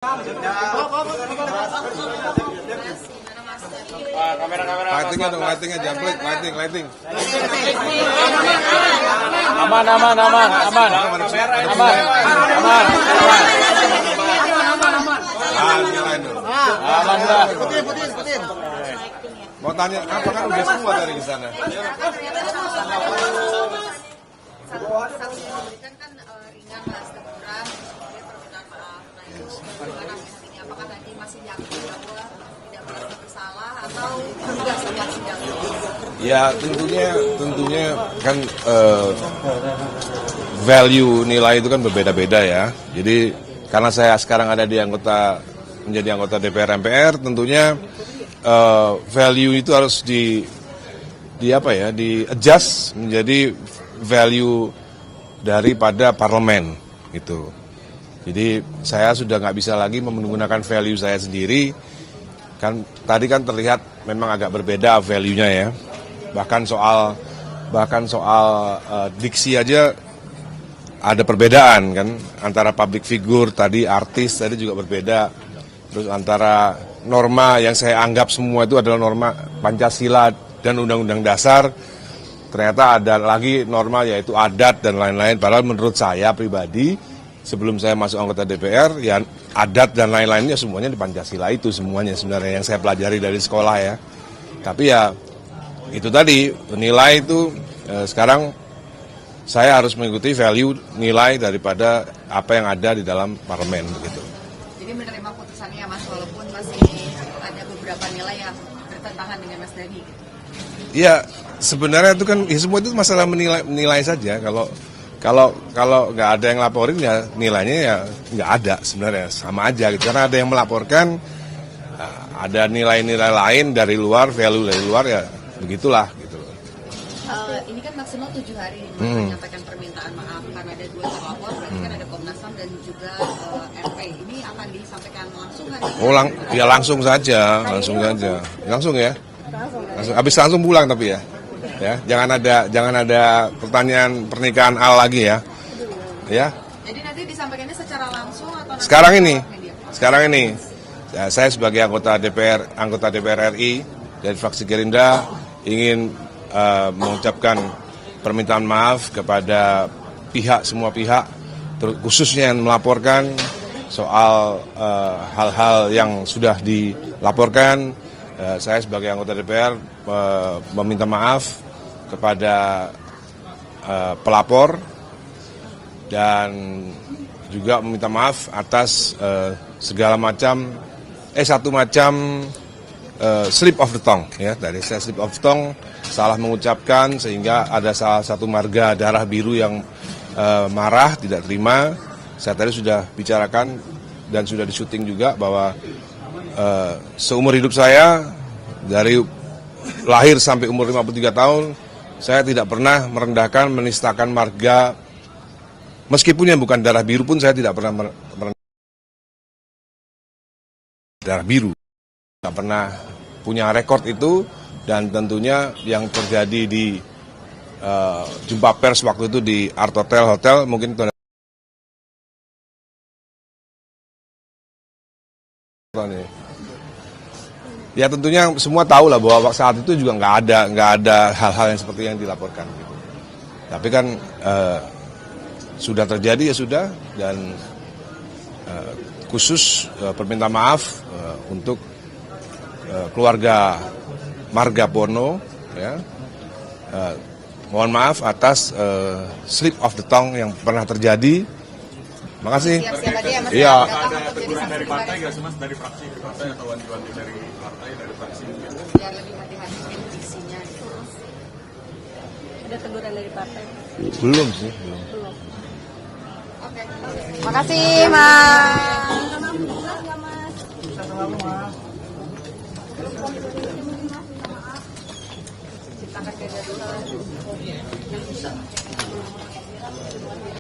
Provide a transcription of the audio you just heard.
Lightingnya dong, lightingnya jangan pelit, lighting. Aman. Nyalain dulu. Aman dah. Mau tanya, apakah udah semua dari di sana? Sanksi yang diberikan kan ringan mas, teguran, kemudian permintaan maaf. Nah itu bagaimana nantinya? Apakah nanti masih yakin bahwa tidak merasa bersalah atau juga sidang? Ya tentunya kan value nilai itu kan berbeda-beda ya. Jadi karena saya sekarang ada menjadi anggota DPR MPR, tentunya value itu harus di adjust menjadi value daripada parlemen gitu. Jadi saya sudah nggak bisa lagi menggunakan value saya sendiri. Kan tadi kan terlihat memang agak berbeda value-nya ya. Bahkan soal diksi aja ada perbedaan kan antara public figure tadi, artis tadi juga berbeda. Terus antara norma yang saya anggap semua itu adalah norma Pancasila dan Undang-Undang Dasar, ternyata ada lagi norma yaitu adat dan lain-lain. Padahal menurut saya pribadi sebelum saya masuk anggota DPR ya adat dan lain-lainnya semuanya di Pancasila itu semuanya sebenarnya yang saya pelajari dari sekolah ya. Tapi ya itu tadi nilai itu sekarang saya harus mengikuti value nilai daripada apa yang ada di dalam parlemen begitu. Jadi menerima putusannya mas walaupun masih ada beberapa nilai yang bertentangan dengan Mas Dhani gitu. Iya, sebenarnya itu kan ya semua itu masalah menilai saja. Kalau nggak ada yang laporin ya nilainya ya nggak ada sebenarnya sama aja gitu. Karena ada yang melaporkan, ada nilai-nilai lain dari luar, value dari luar ya begitulah gitu. Ini kan maksimal 7 hari menyampaikan permintaan maaf karena ada 2 terlapor, berarti kan ada Komnas HAM dan juga MP. Ini akan disampaikan langsung kan? Langsung saja. Habis langsung pulang tapi ya. Ya, jangan ada pertanyaan pernikahan Al lagi ya. Ya. Jadi nanti disampaikannya secara langsung atau nanti Sekarang ini ya, saya sebagai anggota DPR RI dari fraksi Gerindra ingin mengucapkan permintaan maaf kepada semua pihak, khususnya yang melaporkan soal hal-hal yang sudah dilaporkan. Saya sebagai anggota DPR meminta maaf kepada pelapor dan juga meminta maaf atas segala macam satu macam slip of the tongue ya, dari saya slip of the tongue, salah mengucapkan sehingga ada salah satu marga darah biru yang marah, tidak terima. Saya tadi sudah bicarakan dan sudah disyuting juga bahwa seumur hidup saya dari lahir sampai umur 53 tahun saya tidak pernah merendahkan, menistakan marga, meskipun yang bukan darah biru pun saya tidak pernah merendahkan darah biru. Tidak pernah punya rekor itu, dan tentunya yang terjadi di jumpa pers waktu itu di Art Hotel mungkin ya tentunya semua tahu lah bahwa saat itu juga nggak ada hal-hal yang seperti yang dilaporkan gitu. Tapi kan sudah terjadi ya sudah, dan khusus permintaan maaf untuk keluarga Marga Bono ya. Mohon maaf atas slip of the tongue yang pernah terjadi. Makasih. Siap-siap aja ya Mas. Iya. Ada teguran dari partai nggak sih Mas, dari fraksi ke partai atau wanti-wanti dari partai, dari fraksi gitu? Biar lebih hati-hati dengan diksinya gitu. Ada teguran dari partai? Belum sih, belum. Oke. Makasih Mas. Ciptakan beda dulu.